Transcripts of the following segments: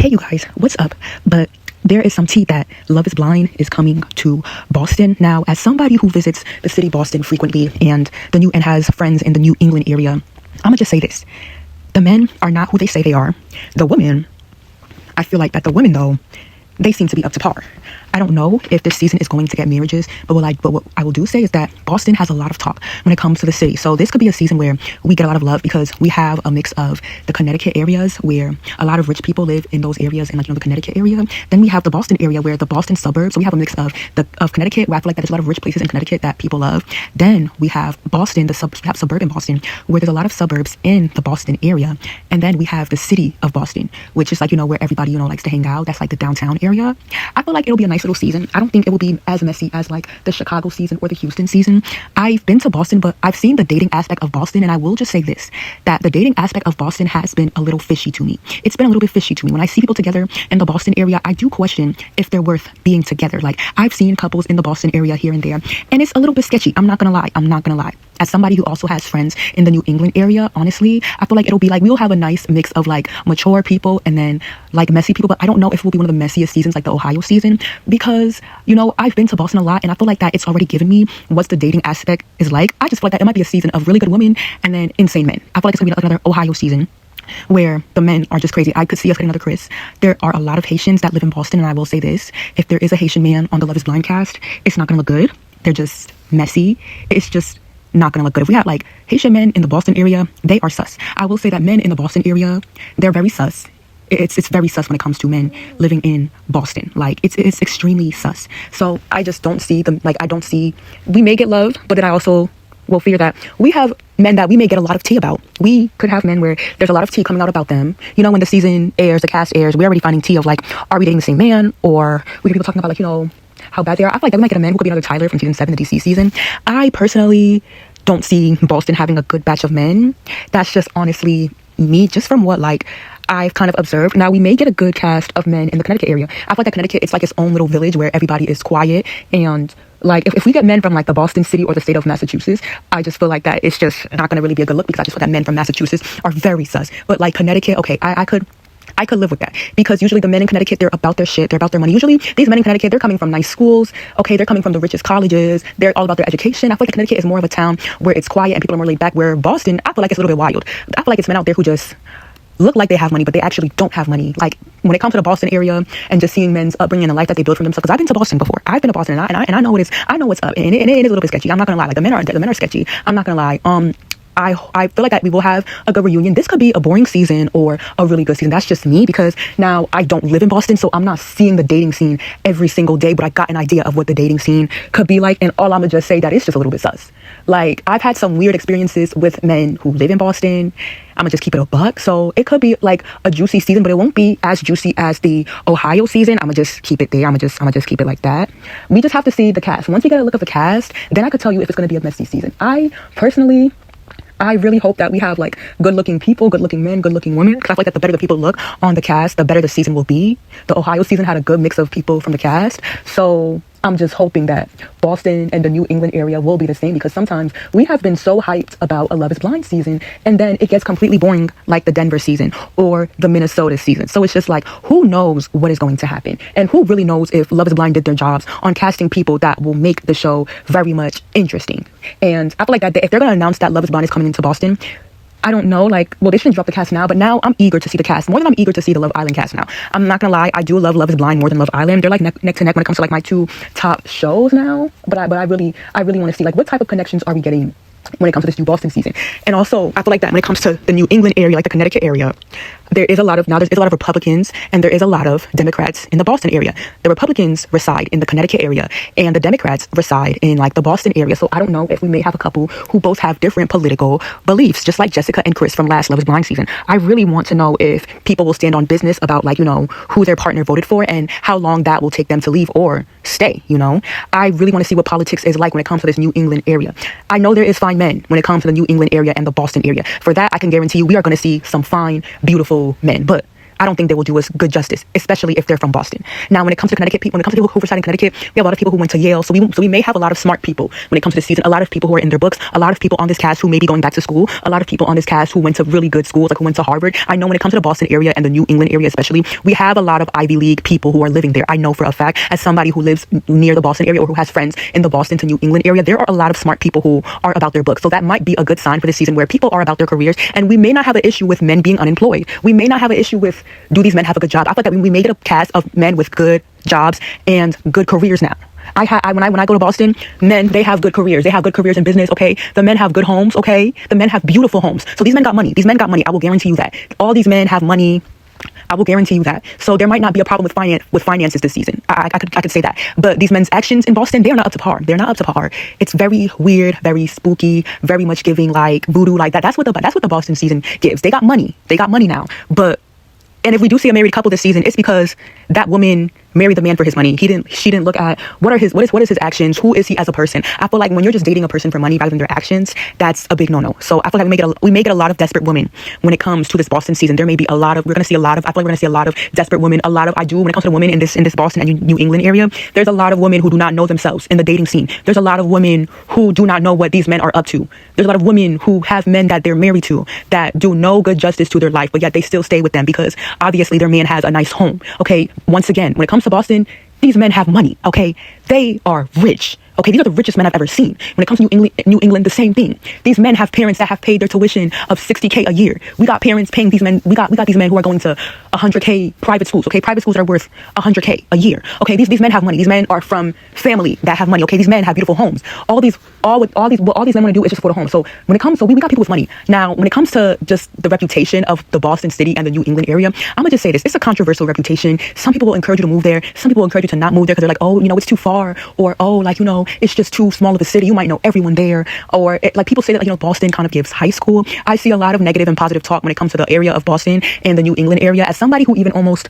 Hey you guys, what's up? But there is some tea that Love is Blind is coming to Boston. Now, as somebody who visits the city Boston frequently and has friends in the New England area, I'm gonna just say this. The men are not who they say they are. The women, I feel like that the women though, they seem to be up to par. I don't know if this season is going to get marriages, but what I will do say is that Boston has a lot of talk when it comes to the city. So this could be a season where we get a lot of love because we have a mix of the Connecticut areas where a lot of rich people live in those areas and the Connecticut area. Then we have the Boston area where the Boston suburbs. So we have a mix of Connecticut where I feel like that there's a lot of rich places in Connecticut that people love. Then we have Boston, we have suburban Boston where there's a lot of suburbs in the Boston area. And then we have the city of Boston, which is where everybody, likes to hang out. That's like the downtown area. I feel like it'll be a nice little season. I don't think it will be as messy as like the Chicago season or the Houston season. I've been to Boston, but I've seen the dating aspect of Boston, and I will just say this, that the dating aspect of Boston has been a little fishy to me. It's been a little bit fishy to me. When I see people together in the Boston area, I do question if they're worth being together. Like, I've seen couples in the Boston area here and there, and it's a little bit sketchy. I'm not gonna lie. As somebody who also has friends in the New England area, honestly, I feel like it'll be like, we'll have a nice mix of like mature people and then like messy people, but I don't know if it will be one of the messiest seasons like the Ohio season because, I've been to Boston a lot and I feel like that it's already given me what the dating aspect is like. I just feel like that it might be a season of really good women and then insane men. I feel like it's gonna be like another Ohio season where the men are just crazy. I could see us getting another Chris. There are a lot of Haitians that live in Boston, and I will say this, if there is a Haitian man on the Love is Blind cast, it's not gonna look good. They're just messy. It's just not gonna look good. If we have like Haitian men in the Boston area, they are sus. I will say that men in the Boston area, they're very sus. It's very sus when it comes to men living in Boston. Like it's extremely sus. So I just don't see them. Like I don't see. We may get love, but then I also will fear that we have men that we may get a lot of tea about. We could have men where there's a lot of tea coming out about them. When the season airs, the cast airs, we're already finding tea of like, are we dating the same man, or we get people talking about like how bad they are. I feel like that we might get a man who could be another Tyler from season 7, the DC season. I personally don't see Boston having a good batch of men. That's just honestly me, just from what like I've kind of observed. Now, we may get a good cast of men in the Connecticut area. I feel like that Connecticut, it's like its own little village where everybody is quiet. And like, if we get men from like the Boston city or the state of Massachusetts, I just feel like that it's just not going to really be a good look because I just feel that men from Massachusetts are very sus. But like Connecticut, okay, I could live with that because usually the men in Connecticut, they're about their shit. They're about their money. Usually these men in Connecticut, they're coming from nice schools. Okay, they're coming from the richest colleges. They're all about their education. I feel like Connecticut is more of a town where it's quiet and people are more laid back, where Boston, I feel like it's a little bit wild. I feel like it's men out there who just look like they have money, but they actually don't have money. Like when it comes to the Boston area and just seeing men's upbringing and the life that they build for themselves. Because I've been to Boston before. I've been to Boston and I know I know what's up. And it is a little bit sketchy. I'm not gonna lie. Like the men are sketchy. I'm not gonna lie. I feel like that we will have a good reunion. This could be a boring season or a really good season. That's just me because now I don't live in Boston, so I'm not seeing the dating scene every single day, but I got an idea of what the dating scene could be like. And all I'm gonna just say that it's just a little bit sus. Like I've had some weird experiences with men who live in Boston. I'm gonna just keep it a buck. So it could be like a juicy season, but it won't be as juicy as the Ohio season. I'm gonna just keep it there. I'm gonna just keep it like that. We just have to see the cast. Once we get a look at the cast, then I could tell you if it's gonna be a messy season. I really hope that we have like good-looking people, good-looking men, good-looking women. Because I feel like that the better the people look on the cast, the better the season will be. The Ohio season had a good mix of people from the cast. So I'm just hoping that Boston and the New England area will be the same, because sometimes we have been so hyped about a Love is Blind season and then it gets completely boring like the Denver season or the Minnesota season. So it's just like, who knows what is going to happen, and who really knows if Love is Blind did their jobs on casting people that will make the show very much interesting. And I feel like that if they're going to announce that Love is Blind is coming into Boston, I don't know, they shouldn't drop the cast now, but now I'm eager to see the cast more than I'm eager to see the Love Island cast now. I'm not gonna lie, I do love Love is Blind more than Love Island. They're like neck to neck when it comes to like my two top shows now. But I really want to see like what type of connections are we getting when it comes to this new Boston season. And also I feel like that when it comes to the New England area, like the Connecticut area, there's a lot of Republicans and there is a lot of Democrats in the Boston area. The Republicans reside in the Connecticut area and the Democrats reside in like the Boston area. So I don't know if we may have a couple who both have different political beliefs, just like Jessica and Chris from last Love is Blind season. I really want to know if people will stand on business about like, who their partner voted for and how long that will take them to leave or stay, I really want to see what politics is like when it comes to this New England area. I know there is fine men when it comes to the New England area and the Boston area. For that, I can guarantee you we are going to see some fine, beautiful men. But I don't think they will do us good justice, especially if they're from Boston. Now, when it comes to Connecticut, when it comes to people who reside in Connecticut, we have a lot of people who went to Yale, so we may have a lot of smart people when it comes to this season. A lot of people who are in their books, a lot of people on this cast who may be going back to school, a lot of people on this cast who went to really good schools, like who went to Harvard. I know when it comes to the Boston area and the New England area especially, we have a lot of Ivy League people who are living there. I know for a fact, as somebody who lives near the Boston area or who has friends in the Boston to New England area, there are a lot of smart people who are about their books. So that might be a good sign for this season where people are about their careers, and we may not have an issue with men being unemployed. We may not have an issue with, do these men have a good job? I feel like that we may get a cast of men with good jobs and good careers now. When I go to Boston, men, they have good careers. They have good careers in business, okay? The men have good homes, okay? The men have beautiful homes. So these men got money. These men got money. I will guarantee you that. All these men have money. I will guarantee you that. So there might not be a problem with finances this season. I could say that. But these men's actions in Boston, they're not up to par. They're not up to par. It's very weird, very spooky, very much giving like voodoo, like that. That's what the Boston season gives. They got money. They got money now. And if we do see a married couple this season, it's because that woman married the man for his money. She didn't look at what is his actions, who is he as a person. I feel like when you're just dating a person for money rather than their actions, that's a big no-no. So I feel like we may get a lot of desperate women when it comes to this Boston season. There may be we're gonna see a lot of desperate women, when it comes to the women in this Boston and New England area. There's a lot of women who do not know themselves in the dating scene. There's a lot of women who do not know what these men are up to. There's a lot of women who have men that they're married to that do no good justice to their life, but yet they still stay with them because obviously their man has a nice home. Okay, once again, when it comes to Boston, these men have money, okay? They are rich. Okay, these are the richest men I've ever seen. When it comes to New England, the same thing. These men have parents that have paid their tuition of $60K a year. We got parents paying these men. We got these men who are going to $100K private schools. Okay, private schools are worth $100K a year. Okay, these men have money. These men are from family that have money. Okay, these men have beautiful homes. All these men want to do is just afford a home. So when it comes, we got people with money. Now, when it comes to just the reputation of the Boston city and the New England area, I'm gonna just say this: it's a controversial reputation. Some people will encourage you to move there. Some people will encourage you to not move there because they're like, oh, it's too far, or oh, it's just too small of a city. You might know everyone there. Or people say that, Boston kind of gives high school. I see a lot of negative and positive talk when it comes to the area of Boston and the New England area. As somebody who even almost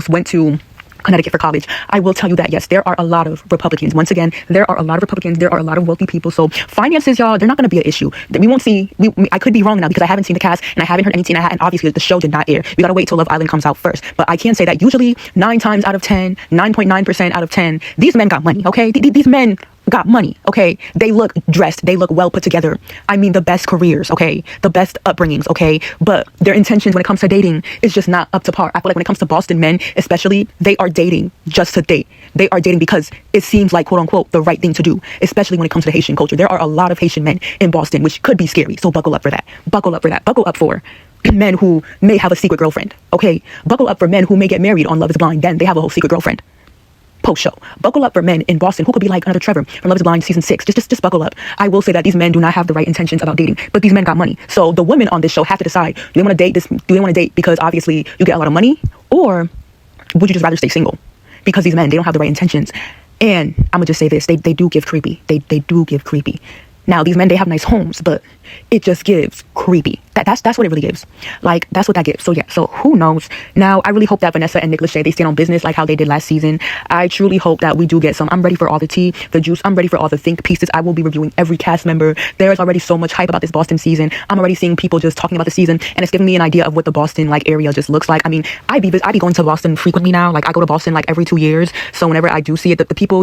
went to Connecticut for college, I will tell you that, yes, there are a lot of Republicans. Once again, there are a lot of Republicans. There are a lot of wealthy people. So finances, y'all, they're not going to be an issue. We won't see. I could be wrong now because I haven't seen the cast and I haven't heard anything. And obviously the show did not air. We got to wait till Love Island comes out first. But I can say that usually 9 times out of 10, 9.9% out of 10, these men got money. Okay, these men got money, okay? They look dressed. They look well put together. I mean, the best careers, okay? The best upbringings, okay? But their intentions when it comes to dating is just not up to par. I feel like when it comes to Boston men, especially, they are dating just to date. They are dating because it seems like, quote unquote, the right thing to do, especially when it comes to the Haitian culture. There are a lot of Haitian men in Boston, which could be scary. So buckle up for that. Buckle up for that. Buckle up for men who may have a secret girlfriend, okay? Buckle up for men who may get married on Love is Blind. Then they have a whole secret girlfriend. Post-show. Buckle up for men in Boston who could be like another Trevor from Love is Blind season 6. Just buckle up. I will say that these men do not have the right intentions about dating, but these men got money. So the women on this show have to decide, do they want to date this? Do they want to date because obviously you get a lot of money, or would you just rather stay single? Because these men, they don't have the right intentions. And I'm gonna just say this, they do give creepy. They do give creepy. Now, these men, they have nice homes, but it just gives creepy. That's what it really gives. Like, that's what that gives. So, yeah. So, who knows? Now, I really hope that Vanessa and Nick Lachey, they stand on business like how they did last season. I truly hope that we do get some. I'm ready for all the tea, the juice. I'm ready for all the think pieces. I will be reviewing every cast member. There is already so much hype about this Boston season. I'm already seeing people just talking about the season, and it's giving me an idea of what the Boston, area just looks like. I mean, I be going to Boston frequently now. Like, I go to Boston, every 2 years. So, whenever I do see it, I feel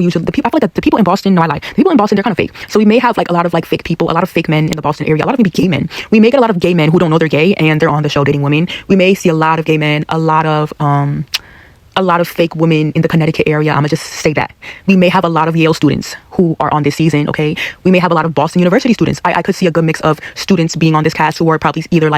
like the people in Boston, no, I lie. The people in Boston, they're kind of fake. So, we may have, a lot of, fake people, a lot of fake men in the Boston area, a lot of maybe gay men. We may get a lot of gay men who don't know they're gay and they're on the show dating women. We may see a lot of gay men, a lot of fake women in the Connecticut area. I'm gonna just say that. We may have a lot of Yale students who are on this season, okay? We may have a lot of Boston University students. I could see a good mix of students being on this cast who are probably either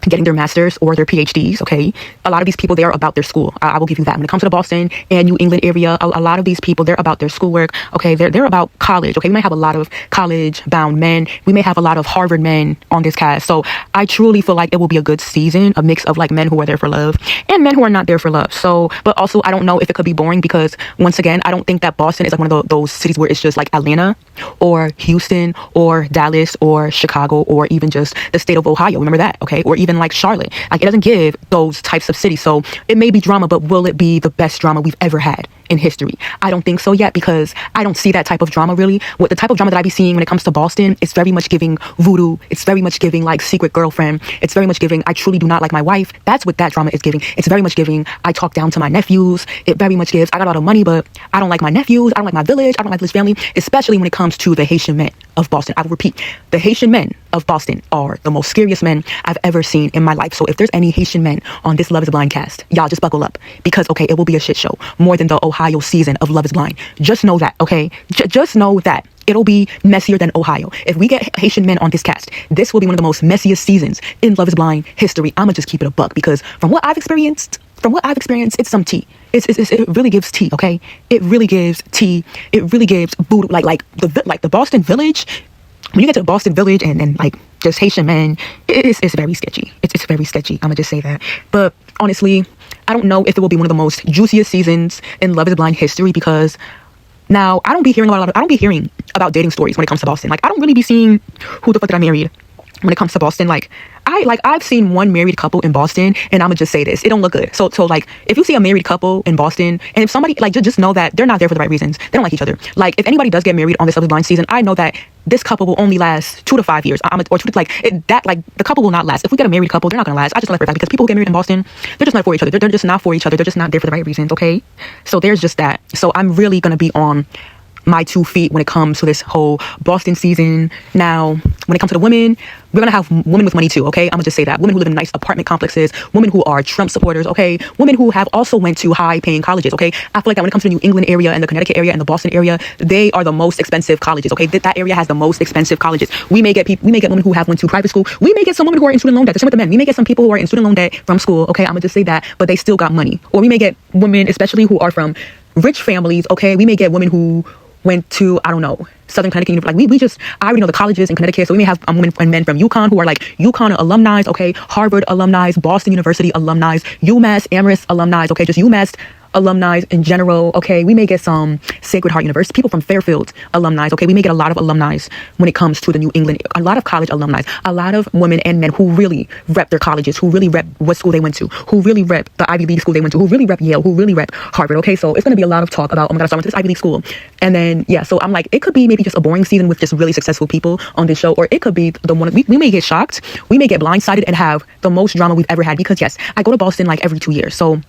getting their masters or their PhDs, okay? A lot of these people, they are about their school. I will give you that. When it comes to the Boston and New England area, a lot of these people, they're about their schoolwork, okay? They're about college, okay? We might have a lot of college-bound men. We may have a lot of Harvard men on this cast. So I truly feel like it will be a good season, a mix of men who are there for love and men who are not there for love. So, but also I don't know if it could be boring because once again, I don't think that Boston is one of those cities where it's just like Atlanta or Houston or Dallas or Chicago or even just the state of Ohio. Remember that, okay? Or even Charlotte. It doesn't give those types of cities. So it may be drama, but will it be the best drama we've ever had? in history? I don't think so yet, because I don't see that type of drama really. What the type of drama that I be seeing when it comes to Boston, it's very much giving voodoo. It's very much giving like secret girlfriend. It's very much giving I truly do not like my wife. That's what that drama is giving. It's very much giving I talk down to my nephews. It very much gives I got a lot of money, but I don't like my nephews. I don't like my village. I don't like this family, especially when it comes to the Haitian men of Boston. I will repeat, the Haitian men of Boston are the most scariest men I've ever seen in my life. So if there's any Haitian men on this Love is Blind cast, y'all just buckle up, because okay, it will be a shit show more than the Ohio season of Love is Blind. Just know that, okay? Just know that it'll be messier than Ohio. If we get Haitian men on this cast, this will be one of the most messiest seasons in Love is Blind history. I'ma just keep it a buck, because from what I've experienced, it's some tea. It really gives tea, okay? It really gives tea. It really gives voodoo, like the Boston Village. When you get to the Boston Village and like just Haitian men, it's very sketchy. It's very sketchy. I'ma just say that. But honestly, I don't know if it will be one of the most juiciest seasons in Love is Blind history, because now I don't be hearing about dating stories when it comes to Boston. Like, I don't really be seeing who the fuck did I married when it comes to Boston. I've seen one married couple in Boston, and I'ma just say this, it don't look good. So like, if you see a married couple in Boston, and if somebody like just know that they're not there for the right reasons, they don't like each other. Like, if anybody does get married on this Love is Blind season, I know that this couple will only last 2 to 5 years. The couple will not last. If we get a married couple, they're not gonna last. I just know that for a fact, because people who get married in Boston, they're just not for each other. They're just not for each other. They're just not there for the right reasons. Okay, so there's just that. So I'm really gonna be on my 2 feet when it comes to this whole Boston season. Now, when it comes to the women, we're gonna have women with money too, okay? I'm gonna just say that. Women who live in nice apartment complexes, women who are Trump supporters, okay? Women who have also went to high-paying colleges, okay? I feel like that when it comes to the New England area and the Connecticut area and the Boston area, they are the most expensive colleges, okay? That area has the most expensive colleges. We may get women who have went to private school. We may get some women who are in student loan debt. The same with the men. We may get some people who are in student loan debt from school, okay? I'm gonna just say that, but they still got money. Or we may get women, especially who are from rich families, okay? We may get women who went to, I don't know, Southern Connecticut. Like, I already know the colleges in Connecticut, so we may have women and men from UConn who are like UConn alumni, okay, Harvard alumni, Boston University alumni, UMass Amherst alumni, okay, just UMass alumni in general, okay? We may get some Sacred Heart University, people from Fairfield alumni, okay? We may get a lot of alumni when it comes to the New England, a lot of college alumni, a lot of women and men who really rep their colleges, who really rep what school they went to, who really rep the Ivy League school they went to, who really rep Yale, who really rep Harvard, okay? So it's going to be a lot of talk about, oh my God, I went to this Ivy League school. And then, yeah, so I'm like, it could be maybe just a boring season with just really successful people on this show, or it could be the one, we may get shocked, we may get blindsided and have the most drama we've ever had, because yes, I go to Boston like every 2 years, so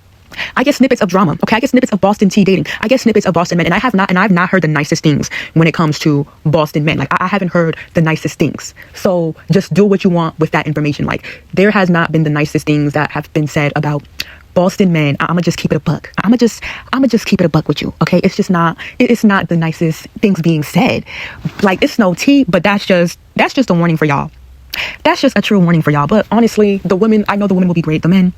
I get snippets of drama, okay? I get snippets of Boston tea dating. I get snippets of Boston men, and I've not heard the nicest things when it comes to Boston men. Like, I haven't heard the nicest things. So just do what you want with that information. Like, there has not been the nicest things that have been said about Boston men. I'ma just keep it a buck. I'ma just keep it a buck with you, okay? It's just not, it's not the nicest things being said. Like, it's no tea, but that's just a warning for y'all. That's just a true warning for y'all. But honestly, the women, I know the women will be great. The men,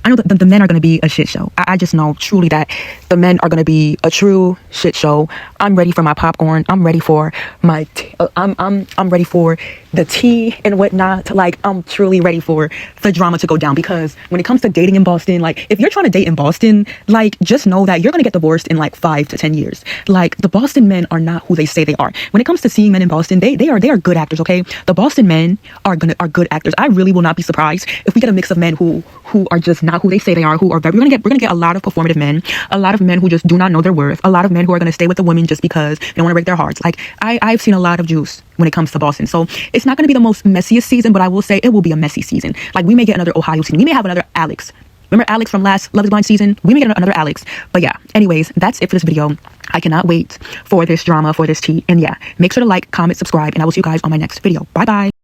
I know that the men are going to be a shit show. I just know truly that the men are going to be a true shit show. I'm ready for my popcorn. I'm ready for my I'm ready for the tea and whatnot. Like, I'm truly ready for the drama to go down, because when it comes to dating in Boston, like, if you're trying to date in Boston, like, just know that you're going to get divorced in like 5 to 10 years. Like, the Boston men are not who they say they are. When it comes to seeing men in Boston, they are good actors, okay? The Boston men are good actors. I really will not be surprised if we get a mix of men who are just not who they say they are, we're gonna get a lot of performative men, a lot of men who just do not know their worth, a lot of men who are gonna stay with the women just because they don't want to break their hearts. Like, I've seen a lot of juice when it comes to Boston. So it's not gonna be the most messiest season, but I will say it will be a messy season. Like, we may get another Ohio season. We may have another Alex. Remember Alex from last Love is Blind season? We may get another Alex. But yeah, anyways, that's it for this video. I cannot wait for this drama, for this tea. And yeah, make sure to like, comment, subscribe, and I will see you guys on my next video. Bye bye.